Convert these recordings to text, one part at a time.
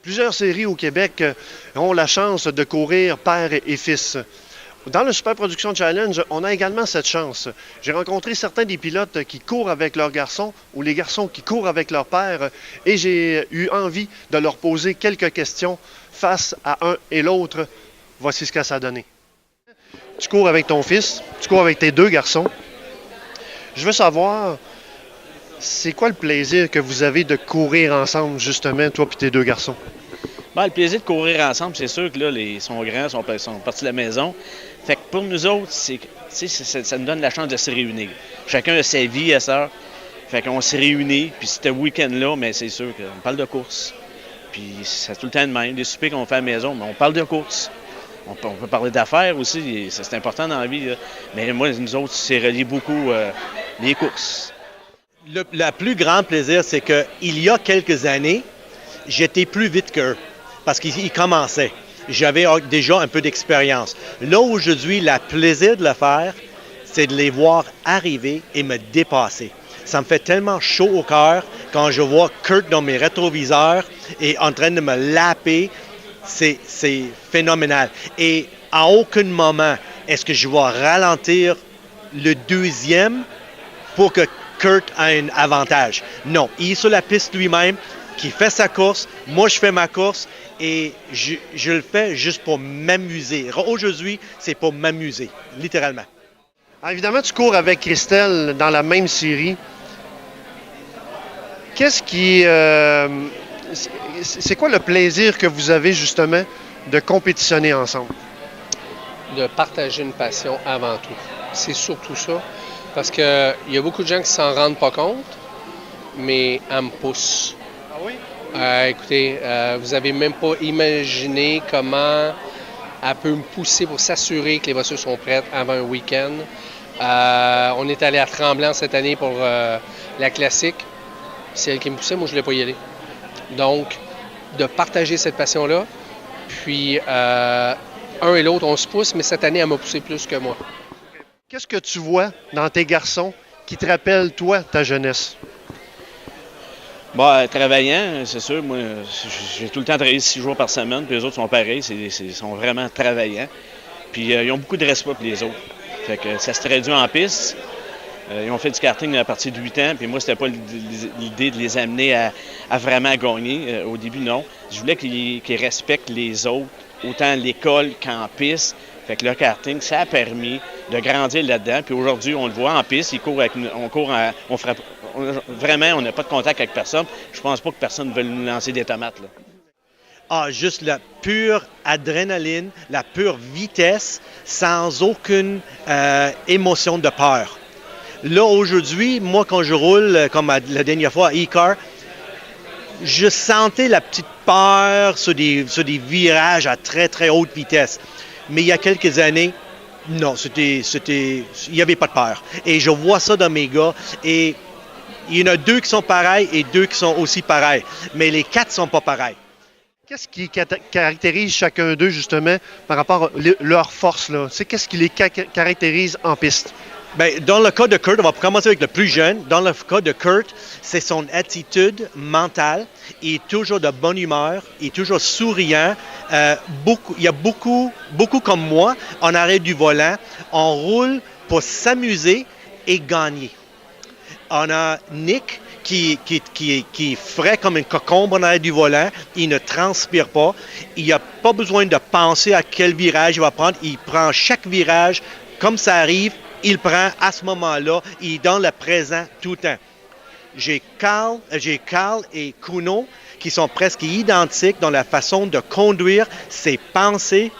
Plusieurs séries au Québec ont la chance de courir père et fils. Dans le Super Production Challenge, on a également cette chance. J'ai rencontré certains des pilotes qui courent avec leurs garçons ou les garçons qui courent avec leur père et j'ai eu envie de leur poser quelques questions face à un et l'autre. Voici ce que ça a donné. Tu cours avec ton fils, tu cours avec tes deux garçons. Je veux savoir, c'est quoi le plaisir que vous avez de courir ensemble, justement, toi et tes deux garçons? Le plaisir de courir ensemble, c'est sûr que là, ils sont grands, sont partis de la maison. Fait que pour nous autres, ça nous donne la chance de se réunir. Chacun a sa vie à ça. Fait qu'on s'est réunis, puis ce week-end-là, mais c'est sûr qu'on parle de course. Puis c'est tout le temps de même. Les soupers qu'on fait à la maison, mais on parle de course. On peut parler d'affaires aussi, c'est important dans la vie. Là. Mais moi, nous autres, c'est relié beaucoup les courses. Le plus grand plaisir, c'est qu'il y a quelques années, j'étais plus vite qu'eux parce qu'ils commençaient. J'avais déjà un peu d'expérience. Là, aujourd'hui, le plaisir de le faire, c'est de les voir arriver et me dépasser. Ça me fait tellement chaud au cœur quand je vois Kurt dans mes rétroviseurs et en train de me laper. C'est phénoménal. Et à aucun moment, est-ce que je vais ralentir le deuxième pour que Kurt ait un avantage. Non, il est sur la piste lui-même, qui fait sa course, moi je fais ma course et je le fais juste pour m'amuser. Aujourd'hui, c'est pour m'amuser, littéralement. Alors, évidemment, tu cours avec Christelle dans la même série. Qu'est-ce qui... c'est quoi le plaisir que vous avez justement de compétitionner ensemble? De partager une passion avant tout. C'est surtout ça. Parce qu'il y a beaucoup de gens qui s'en rendent pas compte, mais elle me pousse. Ah oui? Écoutez, vous avez même pas imaginé comment elle peut me pousser pour s'assurer que les voitures sont prêtes avant un week-end. On est allé à Tremblant cette année pour la classique. C'est elle qui me poussait, moi je ne voulais pas y aller. Donc, de partager cette passion-là, puis un et l'autre, on se pousse, mais cette année, elle m'a poussé plus que moi. Qu'est-ce que tu vois dans tes garçons qui te rappellent, toi, ta jeunesse? Travaillant, c'est sûr. Moi, j'ai tout le temps travaillé 6 jours par semaine, puis les autres sont pareils. Ils sont vraiment travaillants. Puis, ils ont beaucoup de respect pour les autres. Fait que ça se traduit en piste. Ils ont fait du karting à partir de 8 ans, puis moi, c'était pas l'idée de les amener à vraiment gagner. Au début, non. Je voulais qu'ils respectent les autres, autant à l'école qu'en piste. Fait que le karting, ça a permis de grandir là-dedans. Puis aujourd'hui, on le voit en piste, vraiment, on n'a pas de contact avec personne. Je pense pas que personne ne veut nous lancer des tomates, là. Juste la pure adrénaline, la pure vitesse, sans aucune émotion de peur. Là, aujourd'hui, moi, quand je roule, comme la dernière fois à e-car, je sentais la petite peur sur des virages à très, très haute vitesse. Mais il y a quelques années, non, il n'y avait pas de peur. Et je vois ça dans mes gars. Et il y en a 2 qui sont pareils et 2 qui sont aussi pareils. Mais les 4 ne sont pas pareils. Qu'est-ce qui caractérise chacun d'eux, justement, par rapport à leur force, là? Qu'est-ce qui les caractérise en piste? Bien, dans le cas de Kurt, on va commencer avec le plus jeune. Dans le cas de Kurt, c'est son attitude mentale. Il est toujours de bonne humeur, il est toujours souriant. Il y a beaucoup comme moi, en arrêt du volant. On roule pour s'amuser et gagner. On a Nick qui est frais comme une cocombe en arrêt du volant. Il ne transpire pas. Il n'a pas besoin de penser à quel virage il va prendre. Il prend chaque virage comme ça arrive. Il prend à ce moment-là, il est dans le présent tout le temps. J'ai Carl et Kuno qui sont presque identiques dans la façon de conduire ses pensées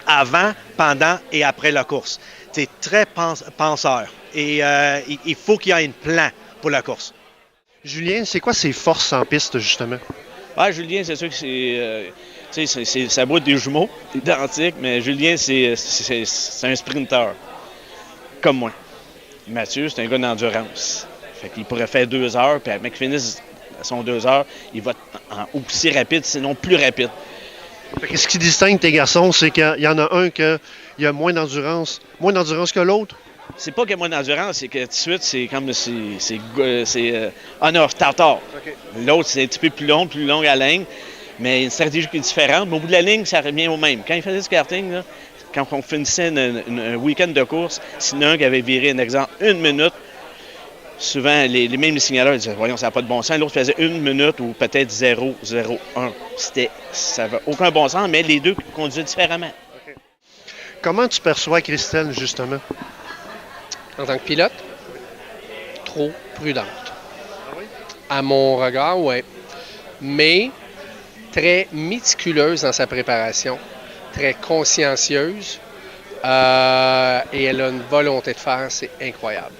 avant, pendant et après la course. C'est très penseur et il faut qu'il y ait un plan pour la course. Julien, c'est quoi ses forces en piste, justement? Julien, c'est sûr que ça boit des jumeaux identiques, mais Julien, c'est un sprinter. Comme moi. Mathieu, c'est un gars d'endurance. Fait qu'il pourrait faire 2 heures, puis à mec finisse à son 2 heures, il va aussi rapide, sinon plus rapide. Ce qui distingue tes garçons, c'est qu'il y en a un qui a moins d'endurance que l'autre? C'est pas qu'il y a moins d'endurance, c'est que tout de suite, c'est comme c'est on-off, tard. Okay. L'autre, c'est un petit peu plus long à ligne. mais une stratégie qui est différente. Mais au bout de la ligne, ça revient au même. Quand il faisait du karting, là, quand on finissait un week-end de course, s'il y en a un qui avait viré, un exemple, 1 minute, souvent, même les signaleurs disaient « Voyons, ça n'a pas de bon sens ». L'autre faisait 1 minute ou peut-être 0,01. Ça n'avait aucun bon sens, mais les deux conduisaient différemment. Okay. Comment tu perçois Christelle, justement? En tant que pilote, trop prudente. Ah oui? À mon regard, oui. Mais très méticuleuse dans sa préparation, très consciencieuse, et elle a une volonté de faire, c'est incroyable.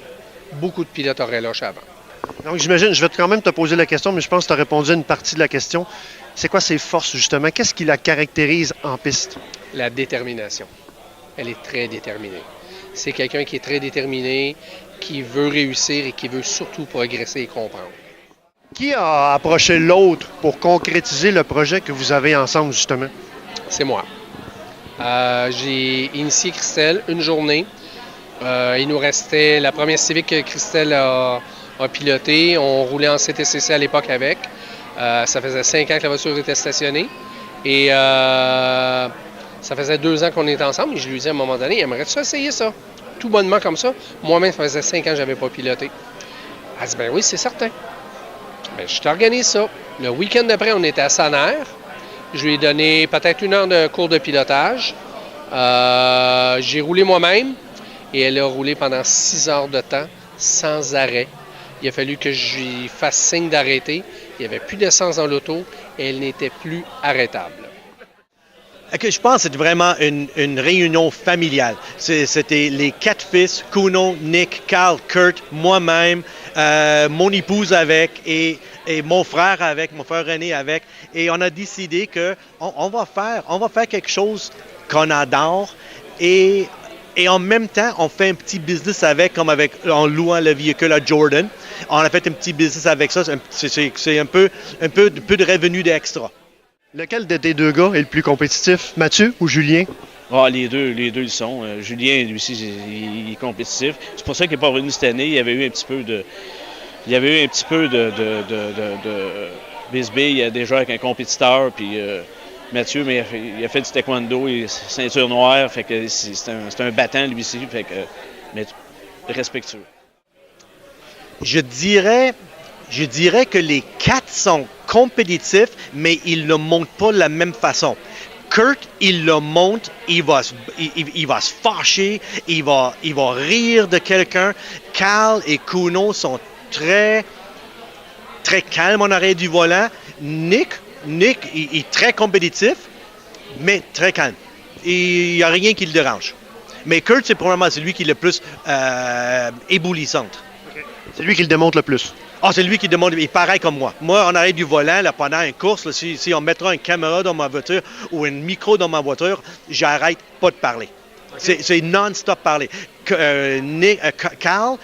Beaucoup de pilotes auraient lâché avant. Donc, j'imagine, je vais quand même te poser la question, mais je pense que tu as répondu à une partie de la question. C'est quoi ses forces, justement? Qu'est-ce qui la caractérise en piste? La détermination. Elle est très déterminée. C'est quelqu'un qui est très déterminé, qui veut réussir et qui veut surtout progresser et comprendre. Qui a approché l'autre pour concrétiser le projet que vous avez ensemble, justement? C'est moi. J'ai initié Christelle une journée. Il nous restait la première Civic que Christelle a pilotée. On roulait en CTCC à l'époque avec. Ça faisait 5 ans que la voiture était stationnée. Et ça faisait 2 ans qu'on était ensemble. Et je lui ai dit à un moment donné, aimerais-tu essayer ça? Tout bonnement comme ça. Moi-même, ça faisait 5 ans que je n'avais pas piloté. Elle dit, ben oui, c'est certain. Ben, je t'organise ça. Le week-end d'après, on était à Saner. Je lui ai donné peut-être 1 heure de cours de pilotage. J'ai roulé moi-même. Et elle a roulé pendant 6 heures de temps, sans arrêt. Il a fallu que je lui fasse signe d'arrêter. Il n'y avait plus d'essence dans l'auto et elle n'était plus arrêtable. Okay, je pense que c'était vraiment une réunion familiale. C'était les 4 fils, Kuno, Nick, Carl, Kurt, moi-même, mon épouse avec et mon frère avec, mon frère René avec. Et on a décidé qu'on va faire quelque chose qu'on adore et en même temps, on fait un petit business avec, comme en louant le véhicule à Jordan. On a fait un petit business avec ça. C'est un peu de revenus d'extra. Lequel de tes 2 gars est le plus compétitif, Mathieu ou Julien? Ah, les deux ils sont. Julien, lui aussi, il est compétitif. C'est pour ça qu'il n'est pas revenu cette année. Il y avait eu un petit peu de bisbille. Il a déjà avec un compétiteur, puis Mathieu, mais il a fait du taekwondo, il est ceinture noire, fait que c'est un battant lui aussi, fait que mais respectueux. Je dirais que les 4 sont compétitifs, mais ils ne le montrent pas de la même façon. Kurt, il le montre, il va se fâcher, il va rire de quelqu'un. Carl et Kuno sont très, très calmes en arrière du volant. Nick, il est très compétitif, mais très calme. Il n'y a rien qui le dérange. Mais Kurt, c'est probablement celui qui est le plus éblouissante. Okay. C'est lui qui le démontre le plus. Ah, c'est lui qui demande, il est pareil comme moi. Moi, en arrière du volant, là, pendant une course, là, si on mettra une caméra dans ma voiture ou un micro dans ma voiture, j'arrête pas de parler. Okay. C'est non-stop parler. Carl,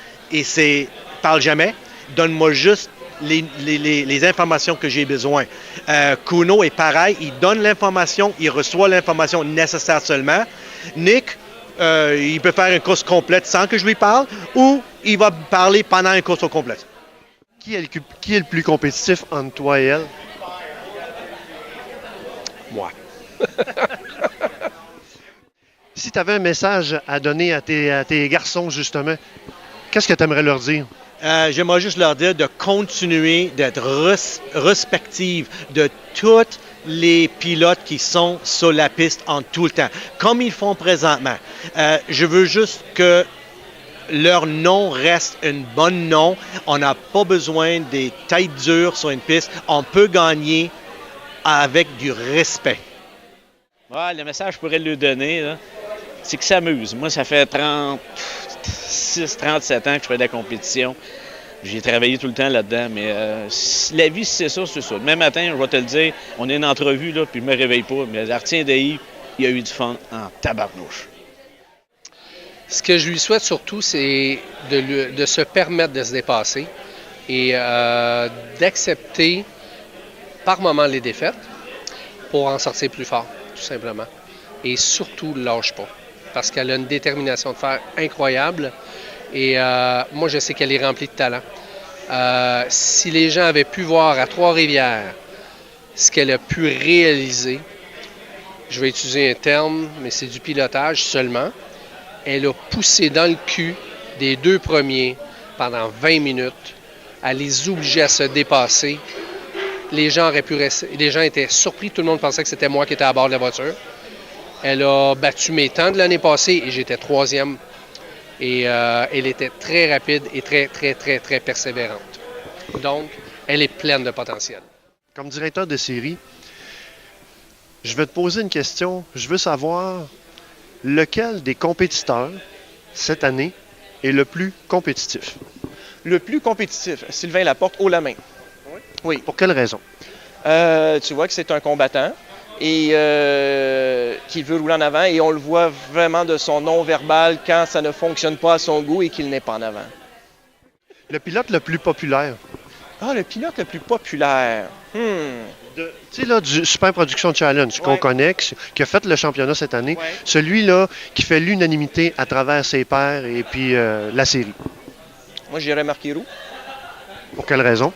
parle jamais, donne-moi juste les informations que j'ai besoin. Kuno est pareil, il donne l'information, il reçoit l'information nécessaire seulement. Nick, il peut faire une course complète sans que je lui parle, ou il va parler pendant une course complète. Qui est le plus compétitif entre toi et elle? Moi. Si tu avais un message à donner à tes garçons, justement, qu'est-ce que tu aimerais leur dire? J'aimerais juste leur dire de continuer d'être respectifs de tous les pilotes qui sont sur la piste en tout le temps, comme ils font présentement. Je veux juste que leur nom reste un bon nom. On n'a pas besoin des têtes dures sur une piste. On peut gagner avec du respect. Ouais, le message que je pourrais lui donner, là, c'est qu'il s'amuse. Moi, ça fait 37 ans que je fais de la compétition. J'ai travaillé tout le temps là-dedans, mais la vie, c'est ça, c'est ça. Demain matin, je vais te le dire, on est en entrevue, là, puis je me réveille pas, mais retiens d'Aïe, il y a eu du fun en tabarnouche. Ce que je lui souhaite surtout, c'est de se permettre de se dépasser et d'accepter par moments les défaites pour en sortir plus fort, tout simplement. Et surtout, lâche pas, parce qu'elle a une détermination de faire incroyable. Et moi, je sais qu'elle est remplie de talent. Si les gens avaient pu voir à Trois-Rivières ce qu'elle a pu réaliser. Je vais utiliser un terme, mais c'est du pilotage seulement. Elle a poussé dans le cul des 2 premiers pendant 20 minutes, à les obliger à se dépasser. Les gens étaient surpris, tout le monde pensait que c'était moi qui étais à bord de la voiture. Elle a battu mes temps de l'année passée et j'étais 3e. Et elle était très rapide et très, très, très, très persévérante. Donc, elle est pleine de potentiel. Comme directeur de série, je vais te poser une question. Je veux savoir lequel des compétiteurs cette année est le plus compétitif? Le plus compétitif, Sylvain Laporte, haut la main. Oui. Pour quelle raison? Tu vois que c'est un combattant et qui veut rouler en avant et on le voit vraiment de son non-verbal quand ça ne fonctionne pas à son goût et qu'il n'est pas en avant. Le pilote le plus populaire? Ah, le pilote le plus populaire. Tu sais, là, du Super Production Challenge qu'on connaît, qui a fait le championnat cette année, Ouais. celui-là qui fait l'unanimité à travers ses pairs et puis la série. Moi, j'irais Marc Héroux. Pour quelle raison?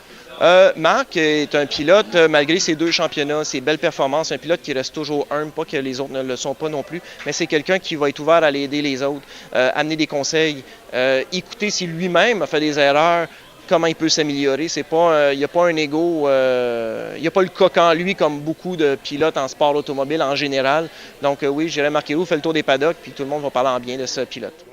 Marc est un pilote, malgré ses 2 championnats, ses belles performances, un pilote qui reste toujours humble, pas que les autres ne le sont pas non plus, mais c'est quelqu'un qui va être ouvert à aller aider les autres, amener des conseils, écouter si lui-même a fait des erreurs, comment il peut s'améliorer. C'est pas, il n'y a pas un ego, il n'y a pas le coq en lui comme beaucoup de pilotes en sport automobile en général. Donc oui, je dirais Marc Héroux fait le tour des paddocks, puis tout le monde va parler en bien de ce pilote.